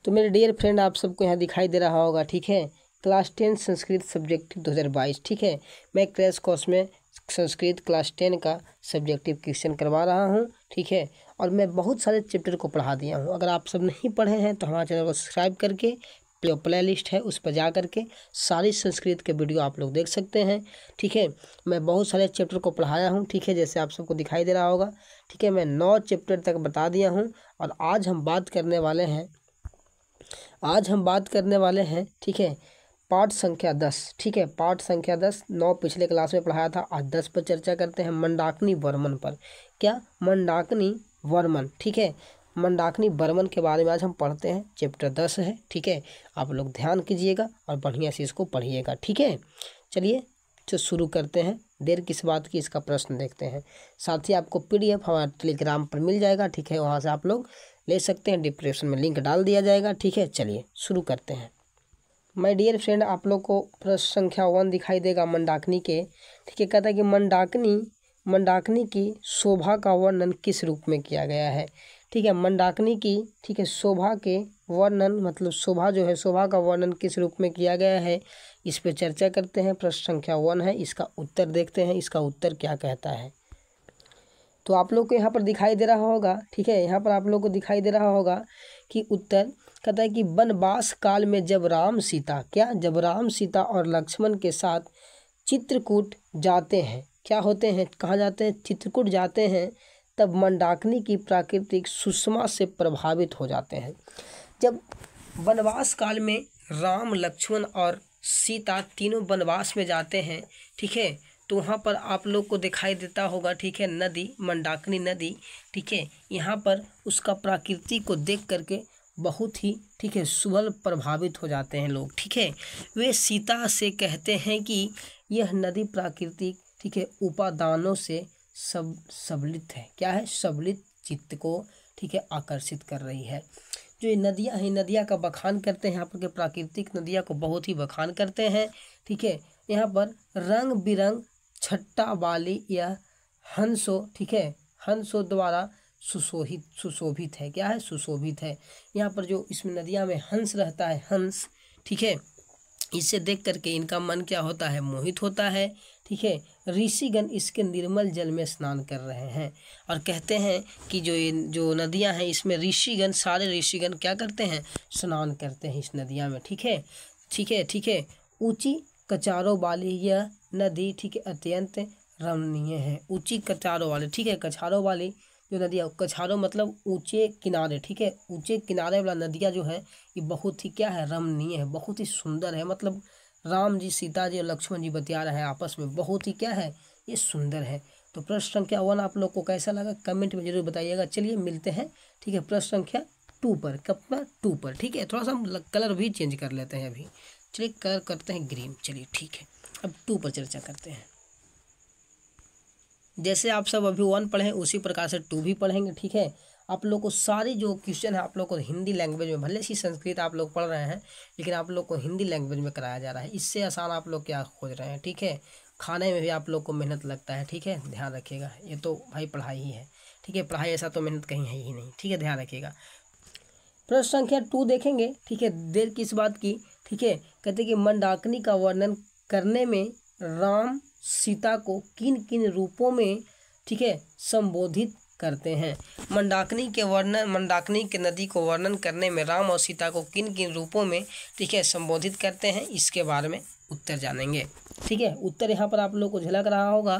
तो मेरे dear friend, आप सबको यहाँ दिखाई दे रहा होगा, ठीक है, क्लास 10 संस्कृत सब्जेक्टिव 2022, ठीक है। मैं क्रैश कोर्स में संस्कृत क्लास 10 का सब्जेक्टिव क्वेश्चन करवा रहा हूँ, ठीक है। और मैं बहुत सारे चैप्टर को पढ़ा दिया हूँ। अगर आप सब नहीं पढ़े हैं तो हमारे चैनल को सब्सक्राइब करके जो प्ले लिस्ट है उस पर जा करके सारी संस्कृत के वीडियो आप लोग देख सकते हैं, ठीक है। मैं बहुत सारे चैप्टर को पढ़ाया हूँ, ठीक है, जैसे आप सबको दिखाई दे रहा होगा, ठीक है। मैं 9 चैप्टर तक बता दिया हूँ। और आज हम बात करने वाले हैं, ठीक है, पाठ संख्या 10, ठीक है। पाठ संख्या 10, 9 पिछले क्लास में पढ़ाया था, आज 10 पर चर्चा करते हैं, मंदाकिनी वर्मन पर। क्या? मंदाकिनी वर्मन, ठीक है। मंदाकिनी वर्मन के बारे में आज हम पढ़ते हैं। चैप्टर 10 है, ठीक है। आप लोग ध्यान कीजिएगा और बढ़िया से इसको पढ़िएगा, ठीक है। चलिए तो शुरू करते हैं, देर किस बात की, इसका प्रश्न देखते हैं। साथ ही आपको PDF हमारे टेलीग्राम पर मिल जाएगा, ठीक है, वहाँ से आप लोग ले सकते हैं, डिस्क्रिप्शन में लिंक डाल दिया जाएगा, ठीक है। चलिए शुरू करते हैं। माय डियर फ्रेंड, आप लोग को प्रश्न संख्या 1 दिखाई देगा मंदाकिनी के, ठीक है। कहता है कि मंदाकिनी की शोभा का वर्णन किस रूप में किया गया है, ठीक है। मंदाकिनी की, ठीक है, शोभा के वर्णन, मतलब शोभा जो है, शोभा का वर्णन किस रूप में किया गया है, इस पे चर्चा करते हैं। प्रश्न संख्या 1 है, इसका उत्तर देखते हैं, इसका उत्तर क्या कहता है। तो आप लोग को यहाँ पर दिखाई दे रहा होगा, ठीक है, यहाँ पर आप लोग को दिखाई दे रहा होगा कि उत्तर कहता है कि वनवास काल में जब राम सीता और लक्ष्मण के साथ चित्रकूट जाते हैं, क्या होते हैं, कहाँ जाते हैं, चित्रकूट जाते हैं, तब मंदाकिनी की प्राकृतिक सुषमा से प्रभावित हो जाते हैं। जब वनवास काल में राम, लक्ष्मण और सीता तीनों वनवास में जाते हैं, ठीक है, तो वहाँ पर आप लोग को दिखाई देता होगा, ठीक है, नदी, मंदाकिनी नदी, ठीक है। यहाँ पर उसका प्रकृति को देख करके बहुत ही, ठीक है, सुबल प्रभावित हो जाते हैं लोग, ठीक है। वे सीता से कहते हैं कि यह नदी प्राकृतिक, ठीक है, उपादानों से सबलित है। क्या है? सबलित चित्त को, ठीक है, आकर्षित कर रही है। जो ये नदियाँ हैं, नदियाँ का बखान करते हैं, यहाँ पर के प्राकृतिक नदियाँ को बहुत ही बखान करते हैं, ठीक है। यहाँ पर रंग बिरंग छट्टा वाली यह हंसों, ठीक है, हंसों द्वारा सुशोभित है। क्या है? सुशोभित है। यहाँ पर जो इसमें नदियाँ में हंस रहता है, हंस, ठीक है, इसे देख करके इनका मन क्या होता है? मोहित होता है, ठीक है। ऋषिगण इसके निर्मल जल में स्नान कर रहे हैं और कहते हैं कि जो नदियां हैं, इसमें ऋषिगण, सारे ऋषिगण क्या करते हैं? स्नान करते हैं इस नदियां में, ठीक है, ठीक है, ठीक है। ऊंची कचारों वाली यह नदी, ठीक है, अत्यंत रमणीय है। ऊंची कचारों वाली, ठीक है, कछारों वाली जो नदियाँ, कछारों मतलब ऊंचे किनारे, ठीक है, ऊंचे किनारे वाला नदियाँ जो है ये बहुत ही क्या है? रमणीय है, बहुत ही सुंदर है। मतलब राम जी, सीता जी और लक्ष्मण जी बतिया रहे हैं आपस में, बहुत ही क्या है? ये सुंदर है। तो प्रश्न संख्या 1 आप लोग को कैसा लगा कमेंट में जरूर बताइएगा। चलिए मिलते हैं, ठीक है, प्रश्न संख्या 2 पर। कब पर? 2 पर, ठीक है। थोड़ा सा हम कलर भी चेंज कर लेते हैं अभी। चलिए कलर करते हैं ग्रीन। चलिए ठीक है, अब 2 पर चर्चा करते हैं। जैसे आप सब अभी 1 पढ़े उसी प्रकार से 2 भी पढ़ेंगे, ठीक है। आप लोग को सारी जो क्वेश्चन है आप लोग को हिंदी लैंग्वेज में, भले ही संस्कृत आप लोग पढ़ रहे हैं लेकिन आप लोग को हिंदी लैंग्वेज में कराया जा रहा है। इससे आसान आप लोग क्या खोज रहे हैं, ठीक है। खाने में भी आप लोग को मेहनत लगता है, ठीक है, ध्यान रखिएगा। ये तो भाई पढ़ाई ही है, ठीक है, पढ़ाई ऐसा तो मेहनत कहीं है ही नहीं, ठीक है, ध्यान रखिएगा। प्रश्न संख्या 2 देखेंगे, ठीक है, देर किस बात की, ठीक है। कहते कि मंदाकिनी का वर्णन करने में राम सीता को किन किन रूपों में, ठीक है, संबोधित करते हैं। मंदाकिनी के नदी को वर्णन करने में राम और सीता को किन किन रूपों में, ठीक है, संबोधित करते हैं, इसके बारे में उत्तर जानेंगे, ठीक है। उत्तर यहाँ पर आप लोग को झलक रहा होगा।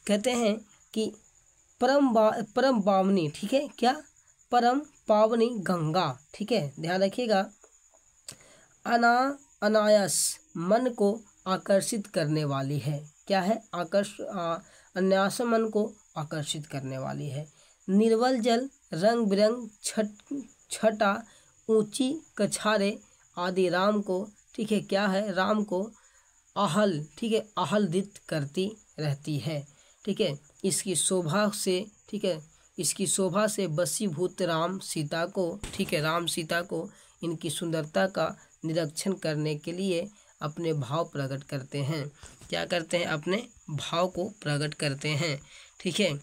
कहते हैं कि परम पावनी, ठीक है, क्या? परम पावनी गंगा, ठीक है, ध्यान रखिएगा। अनायास मन को आकर्षित करने वाली है। क्या है? अनायास मन को आकर्षित करने वाली है। निर्मल जल, रंग बिरंग छटा, ऊंची कछारे आदि राम को, ठीक है, क्या है? राम को ठीक है, आह्लादित करती रहती है, ठीक है। इसकी शोभा से, ठीक है, इसकी शोभा से वशीभूत राम सीता को, ठीक है, राम सीता को इनकी सुंदरता का निरीक्षण करने के लिए अपने भाव प्रकट करते हैं। क्या करते हैं? अपने भाव को प्रकट करते हैं, ठीक है।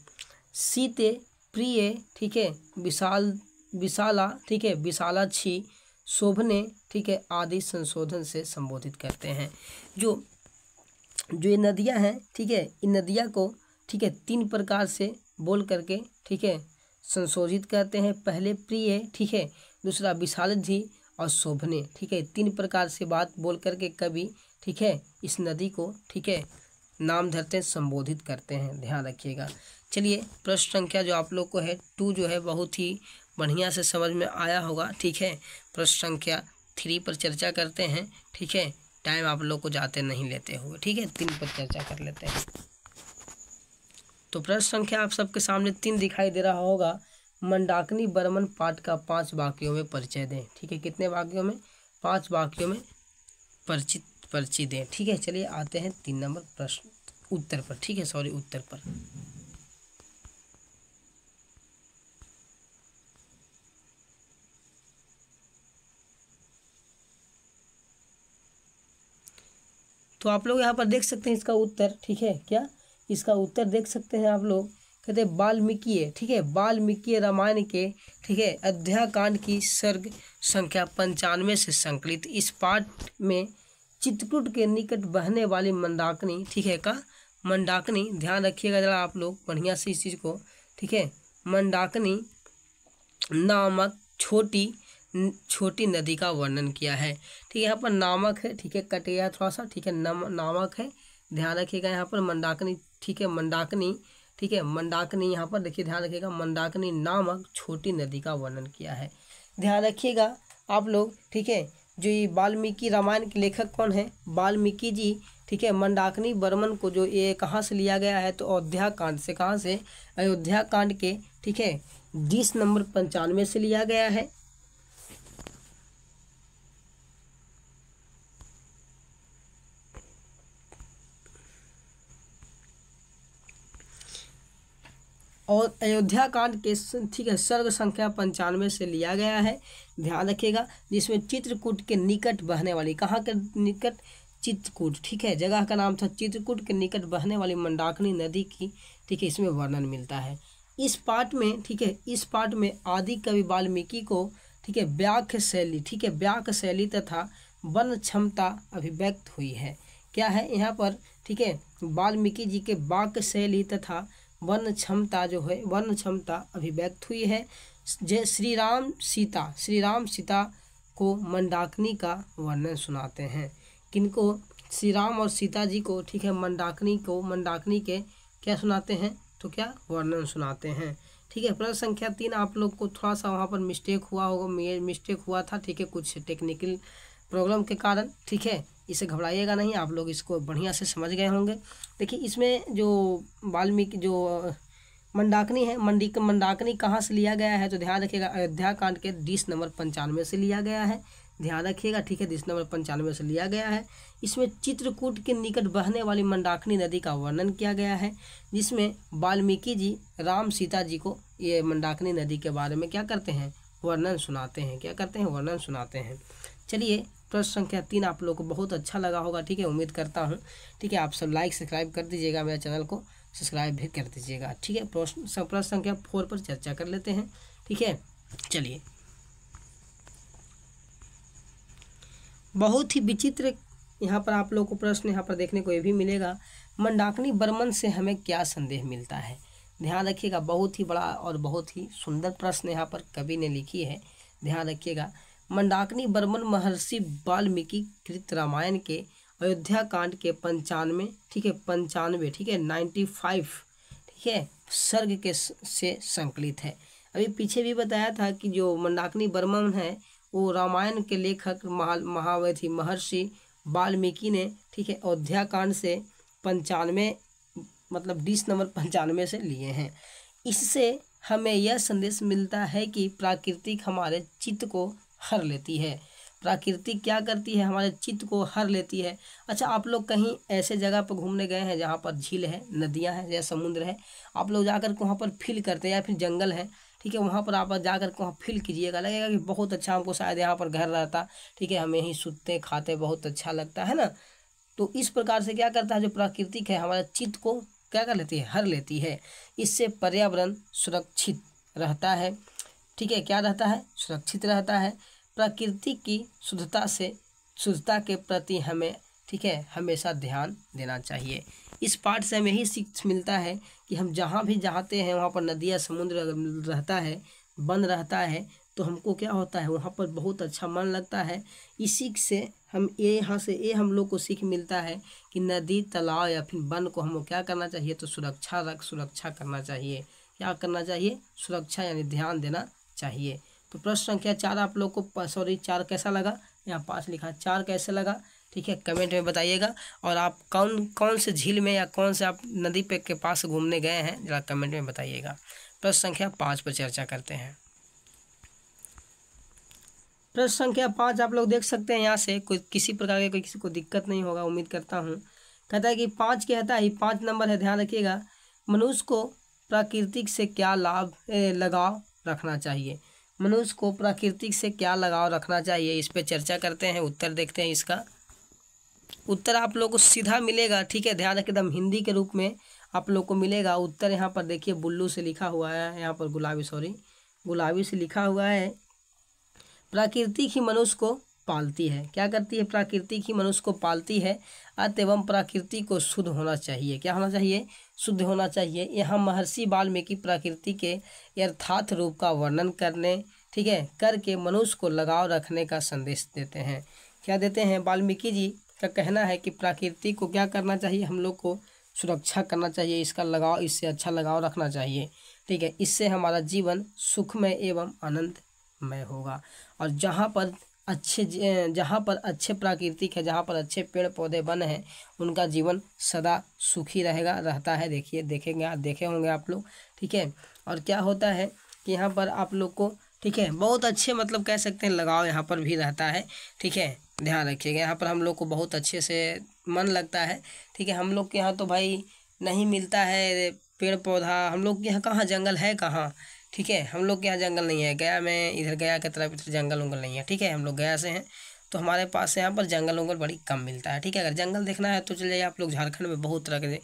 सीते प्रिय, ठीक है, विशाला, ठीक है, विशालाक्षी शोभने, ठीक है, आदि संशोधन से संबोधित करते हैं। जो जो ये नदियाँ हैं, ठीक है, इन नदियाँ को, ठीक है, 3 प्रकार से बोल करके, ठीक है, संशोधित करते हैं। पहले प्रिय, ठीक है, दूसरा विशालधि और शोभने, ठीक है, 3 प्रकार से बात बोल करके कवि, ठीक है, इस नदी को, ठीक है, नाम धरते हैं, संबोधित करते हैं, ध्यान रखिएगा। चलिए प्रश्न संख्या जो आप लोग को है 2 जो है बहुत ही बढ़िया से समझ में आया होगा, ठीक है। प्रश्न संख्या 3 पर चर्चा करते हैं, ठीक है, टाइम आप लोग को जाते नहीं लेते हुए, ठीक है, 3 पर चर्चा कर लेते हैं। तो प्रश्न संख्या आप सबके सामने 3 दिखाई दे रहा होगा। मंदाकिनी वर्मन पाठ का 5 वाक्यों में परिचय दें, ठीक है, कितने वाक्यों में? 5 वाक्यों में परिचय दें, ठीक है। चलिए आते हैं 3 नंबर प्रश्न उत्तर पर, ठीक है, सॉरी उत्तर पर। तो आप लोग यहाँ पर देख सकते हैं इसका उत्तर, ठीक है, क्या इसका उत्तर देख सकते हैं आप लोग। कहते हैं वाल्मीकि, ठीक है, वाल्मीकि रामायण के, ठीक है, अयोध्याकांड की सर्ग संख्या 95 से संकलित इस पाठ में चित्रकूट के निकट बहने वाली मंदाकिनी, ठीक है, का मंदाकिनी, ध्यान रखिएगा जरा आप लोग बढ़िया से इस चीज़ को, ठीक है, मंदाकिनी नामक छोटी नदी का वर्णन किया है, ठीक है। यहाँ पर नामक है, ठीक है, कटेगा थोड़ा सा, ठीक है, नामक है, ध्यान रखिएगा। यहाँ पर मंदाकिनी, ठीक है, मंदाकिनी, ठीक है, मंदाकिनी यहाँ पर देखिए, ध्यान रखिएगा, मंदाकिनी नामक छोटी नदी का वर्णन किया है, ध्यान रखिएगा आप लोग, ठीक है। जो ये वाल्मीकि रामायण के लेखक कौन है? वाल्मीकि जी, ठीक है। मंदाकिनी वर्मन को जो ये कहाँ से लिया गया है? तो अयोध्या कांड से, कहाँ से? अयोध्या कांड के, ठीक है, 20 नंबर 95 से लिया गया है। और अयोध्या कांड के, ठीक है, सर्ग संख्या 95 से लिया गया है, ध्यान रखिएगा। जिसमें चित्रकूट के निकट बहने वाली, कहाँ के निकट? चित्रकूट, ठीक है, जगह का नाम था चित्रकूट के निकट बहने वाली मंदाकिनी नदी की, ठीक है, इसमें वर्णन मिलता है इस पाठ में, ठीक है। इस पाठ में आदि कवि वाल्मीकि को, ठीक है, व्याख्य शैली, ठीक है, व्याख्य शैली तथा वर्ण क्षमता अभिव्यक्त हुई है। क्या है यहाँ पर? ठीक है, वाल्मीकि जी के वाक्य शैली तथा वर्ण क्षमता जो है, वर्ण क्षमता अभिव्यक्त हुई है। जय श्री राम सीता को मंदाकिनी का वर्णन सुनाते हैं। किनको? श्री राम और सीता जी को, ठीक है, मंदाकिनी के क्या सुनाते हैं? तो क्या वर्णन सुनाते हैं, ठीक है। प्रश्न संख्या 3 आप लोग को थोड़ा सा वहाँ पर मिस्टेक हुआ होगा, मिस्टेक हुआ था, ठीक है, कुछ टेक्निकल प्रॉब्लम के कारण, ठीक है, इसे घबराइएगा नहीं, आप लोग इसको बढ़िया से समझ गए होंगे। देखिए इसमें जो वाल्मीकि जो मंदाकिनी है, मंदाकिनी कहाँ से लिया गया है? तो ध्यान रखिएगा, अयोध्या कांड के 20 नंबर 95 से लिया गया है, ध्यान रखिएगा, ठीक है, 20 नंबर 95 से लिया गया है। इसमें चित्रकूट के निकट बहने वाली मंदाकिनी नदी का वर्णन किया गया है, जिसमें वाल्मीकि जी राम सीता जी को ये मंदाकिनी नदी के बारे में क्या करते हैं? वर्णन सुनाते हैं। क्या करते हैं? वर्णन सुनाते हैं। चलिए प्रश्न संख्या 3 आप लोग को बहुत अच्छा लगा होगा, ठीक है, उम्मीद करता हूँ, ठीक है। आप सब लाइक सब्सक्राइब कर दीजिएगा, मेरे चैनल को सब्सक्राइब भी कर दीजिएगा, ठीक है। प्रश्न संख्या 4 पर चर्चा कर लेते हैं, ठीक है। चलिए, बहुत ही विचित्र यहाँ पर आप लोग को प्रश्न यहाँ पर देखने को ये भी मिलेगा, मंदाकिनी वर्मन से हमें क्या संदेश मिलता है? ध्यान रखिएगा, बहुत ही बड़ा और बहुत ही सुंदर प्रश्न यहाँ पर कवि ने लिखी है, ध्यान रखिएगा। मंदाकिनी वर्मन महर्षि वाल्मीकि कृत रामायण के अयोध्या कांड के 95, ठीक है, 95, ठीक है, 95, ठीक है, सर्ग के से संकलित है। अभी पीछे भी बताया था कि जो मंदाकिनी वर्मन है वो रामायण के लेखक महावथी महर्षि वाल्मीकि ने, ठीक है, अयोध्या कांड से 95, मतलब 20 नंबर 95 से लिए हैं। इससे हमें यह संदेश मिलता है कि प्राकृतिक हमारे चित्त को हर लेती है। प्रकृति क्या करती है? हमारे चित्त को हर लेती है। अच्छा, आप लोग कहीं ऐसे जगह पर घूमने गए हैं जहाँ पर झील है, नदियाँ हैं या समुद्र है, आप लोग जाकर के वहाँ पर फील करते हैं, या फिर जंगल है, ठीक है, वहाँ पर आप जाकर के वहाँ फील कीजिएगा, लगेगा कि बहुत अच्छा, हमको शायद यहाँ पर घर रहता, ठीक है, हम यहीं सूते खाते, बहुत अच्छा लगता है ना। तो इस प्रकार से क्या करता है, जो प्राकृतिक है हमारे चित्त को क्या कर लेती है? हर लेती है। इससे पर्यावरण सुरक्षित रहता है, ठीक है, क्या रहता है? सुरक्षित रहता है। प्रकृति की शुद्धता के प्रति हमें, ठीक है, हमेशा ध्यान देना चाहिए। इस पाठ से हमें यही सीख मिलता है कि हम जहाँ भी जाते हैं वहाँ पर नदियाँ समुद्र रहता है, वन रहता है, तो हमको क्या होता है, वहाँ पर बहुत अच्छा मन लगता है। इसी से हम यहाँ से ये हम लोग को सीख मिलता है कि नदी, तालाब या फिर वन को हमको क्या करना चाहिए, तो सुरक्षा करना चाहिए। क्या करना चाहिए? सुरक्षा, यानी ध्यान देना चाहिए। तो प्रश्न संख्या 4 आप लोग को 4 कैसा लगा? यहाँ 5 लिखा, 4 कैसे लगा, ठीक है, कमेंट में बताइएगा। और आप कौन से झील में या कौन से आप नदी पे के पास घूमने गए हैं, जरा कमेंट में बताइएगा। प्रश्न संख्या 5 पर चर्चा करते हैं। प्रश्न संख्या 5 आप लोग देख सकते हैं, यहाँ से कोई किसी प्रकार के किसी को दिक्कत नहीं होगा, उम्मीद करता हूँ। कहता है कि 5 कहता है, 5 नंबर है, ध्यान रखिएगा। मनुष्य को प्राकृतिक से क्या लगाव रखना चाहिए? मनुष्य को प्राकृतिक से क्या लगाव रखना चाहिए, इस पर चर्चा करते हैं। उत्तर देखते हैं। इसका उत्तर आप लोग को सीधा मिलेगा, ठीक है, ध्यान रखिए, एकदम हिंदी के रूप में आप लोग को मिलेगा उत्तर। यहाँ पर देखिए बुल्लू से लिखा हुआ है, यहाँ पर गुलाबी से लिखा हुआ है। प्रकृति ही मनुष्य को पालती है। क्या करती है? प्रकृति ही मनुष्य को पालती है। अतएव प्रकृति को शुद्ध होना चाहिए। क्या होना चाहिए? शुद्ध होना चाहिए। यहाँ महर्षि वाल्मीकि प्रकृति के यथार्थ रूप का वर्णन करके मनुष्य को लगाव रखने का संदेश देते हैं। क्या देते हैं? वाल्मीकि जी का कहना है कि प्रकृति को क्या करना चाहिए, हम लोग को सुरक्षा करना चाहिए, इसका लगाव, इससे अच्छा लगाव रखना चाहिए, ठीक है। इससे हमारा जीवन सुखमय एवं आनंदमय होगा। और जहाँ पर अच्छे प्राकृतिक है, जहाँ पर अच्छे पेड़ पौधे वन हैं, उनका जीवन सदा सुखी रहता है। देखे होंगे आप लोग, ठीक है। और क्या होता है कि यहाँ पर आप लोग को, ठीक है, बहुत अच्छे मतलब कह सकते हैं लगाव यहाँ पर भी रहता है, ठीक है। ध्यान रखिएगा, यहाँ पर हम लोग को बहुत अच्छे से मन लगता है, ठीक है। हम लोग के यहाँ तो भाई नहीं मिलता है पेड़ पौधा, हम लोग के यहाँ कहाँ जंगल है, कहाँ, ठीक है, हम लोग के यहाँ जंगल नहीं है। गया की तरफ इधर जंगल उंगल नहीं है, ठीक है। हम लोग गया से हैं, तो हमारे पास यहाँ पर जंगल उंगल बड़ी कम मिलता है, ठीक है। अगर जंगल देखना है तो चले जाइए आप लोग झारखंड में, बहुत तरह के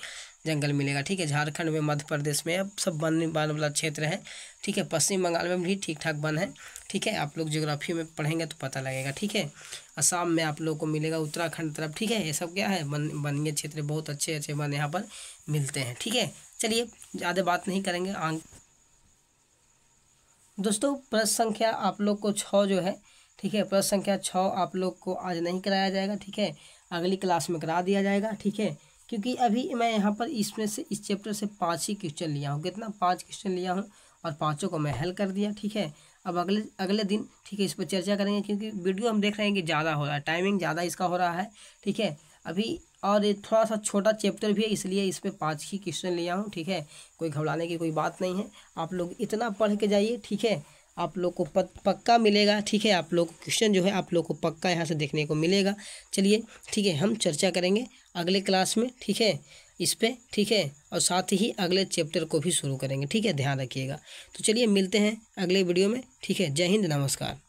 जंगल मिलेगा, ठीक है। झारखंड में, मध्य प्रदेश में अब सब वन वाला क्षेत्र है, ठीक है। पश्चिम बंगाल में भी ठीक ठाक वन है, ठीक है। आप लोग ज्योग्राफी में पढ़ेंगे तो पता लगेगा, ठीक है। असम में आप लोग को मिलेगा, उत्तराखंड तरफ, ठीक है। ये सब क्या है, वनीय क्षेत्र, बहुत अच्छे वन यहाँ पर मिलते हैं, ठीक है। चलिए ज़्यादा बात नहीं करेंगे। दोस्तों प्रश्न संख्या आप लोग को 6 जो है, ठीक है, प्रश्न संख्या 6 आप लोग को आज नहीं कराया जाएगा, ठीक है, अगली क्लास में करा दिया जाएगा, ठीक है। क्योंकि अभी मैं यहाँ पर इसमें से इस चैप्टर से 5 ही क्वेश्चन लिया हूँ। कितना? 5 क्वेश्चन लिया हूँ और 5 को मैं हल कर दिया, ठीक है। अब अगले दिन, ठीक है, इस पर चर्चा करेंगे, क्योंकि वीडियो हम देख रहे हैं कि ज़्यादा हो रहा है, टाइमिंग ज़्यादा इसका हो रहा है, ठीक है। अभी और ये थोड़ा सा छोटा चैप्टर भी है, इसलिए इस पर 5 ही क्वेश्चन लिया हूँ, ठीक है। कोई घबराने की कोई बात नहीं है। आप लोग इतना पढ़ के जाइए, ठीक है, आप लोग को पक्का मिलेगा, ठीक है। आप लोग को क्वेश्चन जो है आप लोग को पक्का यहाँ से देखने को मिलेगा। चलिए, ठीक है, हम चर्चा करेंगे अगले क्लास में, ठीक है, इस पर, ठीक है। और साथ ही अगले चैप्टर को भी शुरू करेंगे, ठीक है, ध्यान रखिएगा। तो चलिए मिलते हैं अगले वीडियो में, ठीक है। जय हिंद, नमस्कार।